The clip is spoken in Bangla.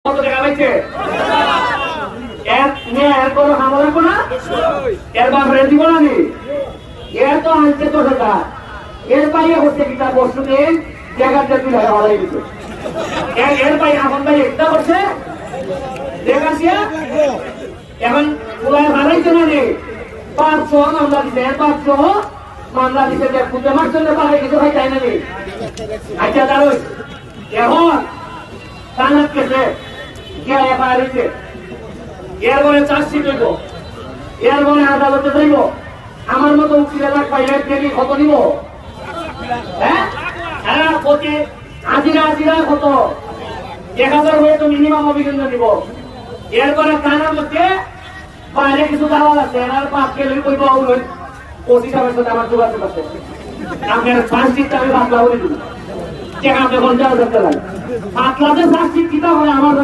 কত টাকা পাইছে? এর কোনো হামলা রাখবো না, এর বাপরে দিব না নি, এর তো আনছে তো সেটা, এর পাইয়ে হচ্ছে কি তার বস্তু দিন জায়গাটা তুলে হলাই দিচ্ছে, এর পাই এখন ভাই একটা করছে দেখাছিয়া এখন পুরায় হারাইছে না নি, 500 মামলা দিচ্ছে, 500 মামলা দিচ্ছে, যে পুজো মার জন্য পাহাড়ে কিছু ভাই চাই না নি। আচ্ছা দাঁড়ো এখন তানাত কেছে গিয়া এফআইআর হইছে, এর বলে চার্জশিট হইব, এর বলে আদালতে যাইব, আমার মতো উকিলের পাইলে দেখি কত নিব? হ্যাঁ হ্যাঁ প্রতি হাজিরা কত 1000 হয়ে তো মিনিমাম অভিযোজন দিব। এরপরে থানার মধ্যে বাইরে কিছু দাওয়াল আছে, এনার 5 কেজি কইব ওই ওসি সাহেবের সাথে আমার যোগাযোগ আছে, আপনার চার্জশিটটা আমি বাতলা বলে দিব, টাকা আপনি 50,000 টাকা 5 লাখের চার্জশিট কিতা হয় আমার